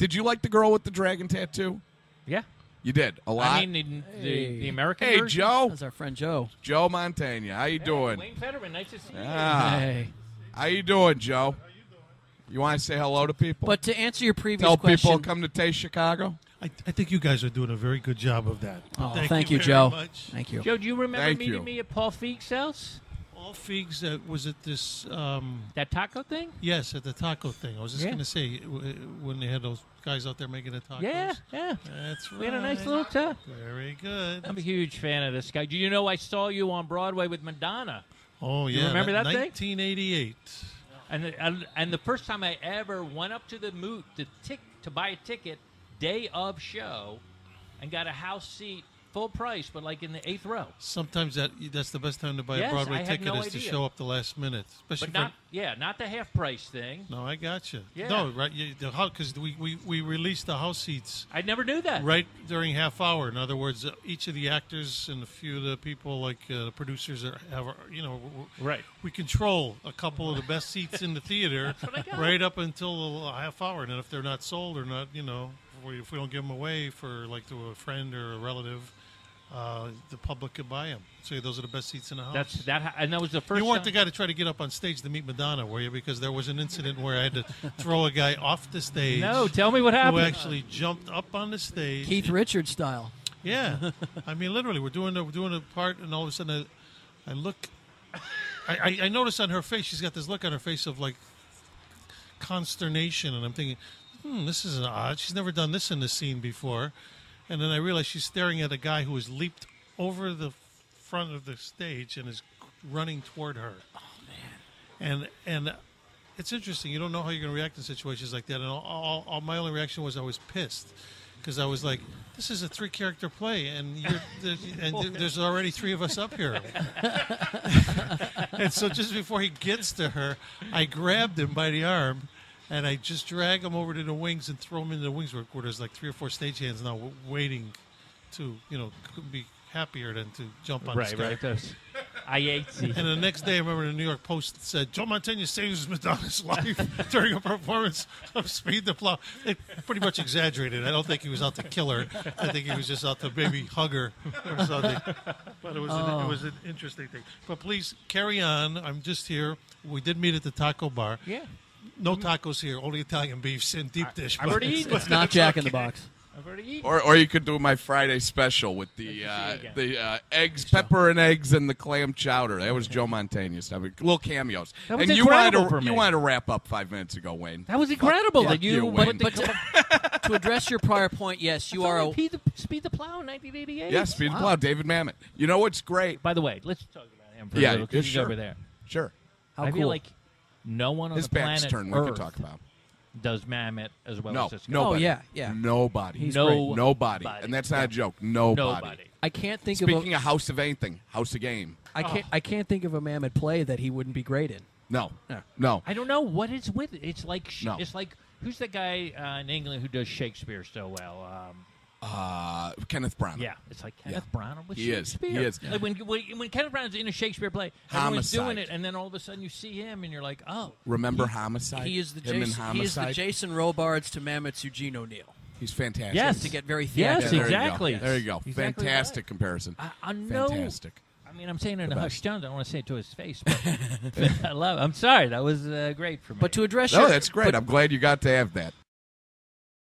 Did you like the girl with the dragon tattoo? Yeah. You did a lot. I mean, the American Hey, version? Joe. That's our friend Joe. Joe Mantegna. How you doing? Wayne Federman, nice to see you. Hey. How you doing, Joe? You want to say hello to people? But to answer your previous Tell question, people come to Taste Chicago. I think you guys are doing a very good job of that. Oh, Thank you, very Joe. much. Thank you. Joe, do you remember Thank meeting you. me at Paul Feig's house? All figs, was it this? That taco thing? Yes, at the taco thing. I was just Yeah. going to say, when they had those guys out there making the tacos. Yeah, yeah. That's right. We had a nice little talk. Very good. I'm a huge fan of this guy. Do you know I saw you on Broadway with Madonna? Oh, yeah. You remember that thing? 1988. And the first time I ever went up to the moot to buy a ticket day of show and got a house seat full price, but like in the 8th row. Sometimes that's the best time to buy Yes, a Broadway I had ticket no is to idea. show up the last minute. Especially But not the half price thing. No, I got you. Yeah. No, right? Because we released the house seats I never knew that. right during half hour. In other words, each of the actors and a few of the people, like the producers, Right. we control a couple of the best seats in the theater what I got. right up until a half hour. And then if they're not sold or not, if we don't give them away for like to a friend or a relative, the public could buy them. So those are the best seats in the house. And that was the first. You weren't the time. guy to try to get up on stage to meet Madonna, were you? Because there was an incident where I had to throw a guy off the stage. No, tell me what Who happened. actually jumped up on the stage. Keith Richards style. Yeah, I mean, literally, we're doing a part, and all of a sudden, I look. I notice on her face, she's got this look on her face of like consternation, and I'm thinking, this is odd. She's never done this in the scene before. And then I realize she's staring at a guy who has leaped over the front of the stage and is running toward her. Oh man! And it's interesting. You don't know how you're going to react in situations like that. And all my only reaction was I was pissed because I was like, "This is a 3-character play, and there's already 3 of us up here." And so just before he gets to her, I grabbed him by the arm. And I just drag him over to the wings and throw him into the wings where there's like 3 or 4 stagehands now waiting to, could be happier than to jump on the stage. Right. I ate these. And the next day, I remember the New York Post said, Joe Mantegna saves Madonna's life during a performance of Speed the Plow. They pretty much exaggerated. I don't think he was out to kill her. I think he was just out to maybe hug her or something. But it was an interesting thing. But please, carry on. I'm just here. We did meet at the taco bar. Yeah. No tacos here, only Italian beefs and deep dish. I've already eaten. It's not Jack in the Box. I've already eaten. Or you could do my Friday special with the eggs, pepper and eggs, and the clam chowder. That was Joe Mantegna stuff. Little cameos. That was and incredible for me. You wanted to wrap up 5 minutes ago, Wayne. That was incredible. Fuck That you, you Wayne. But to address your prior point, yes, you are a. Speed the Plow in 1988. Yeah, Speed the Plow, David Mamet. You know what's great? By the way, let's talk about him for a Yeah, little, 'cause he's sure. over there. Sure. How I cool. feel like no one on His the planet back's turned. We Earth could talk about. does Mamet as well No, as this guy. nobody. Oh, yeah. Nobody. He's great. Nobody. And that's not a joke. Nobody. I can't think Speaking of of House of anything, House of Game. I can't think of a Mamet play that he wouldn't be great in. No. Yeah. No. I don't know what it's with. It's like No. it's like who's the guy in England who does Shakespeare so well? Kenneth Branagh. Yeah, it's like Kenneth Branagh with He is. Shakespeare. He is. Like when Kenneth Branagh's in a Shakespeare play, everyone's Homicide. doing it, and then all of a sudden you see him, and you're like, oh. Remember Homicide? He is the Him in Jason. He is the Homicide? Jason Robards to Mamet's Eugene O'Neill. He's fantastic. Yes. To get very Yes, theatrical. There you go. exactly. There you go. Exactly Fantastic right. comparison. I know. Fantastic. I mean, I'm saying it in a best. hushed tone. I don't want to say it to his face, but I love it. I'm sorry. That was great for me. But to address No, your that's great. I'm glad you got to have that.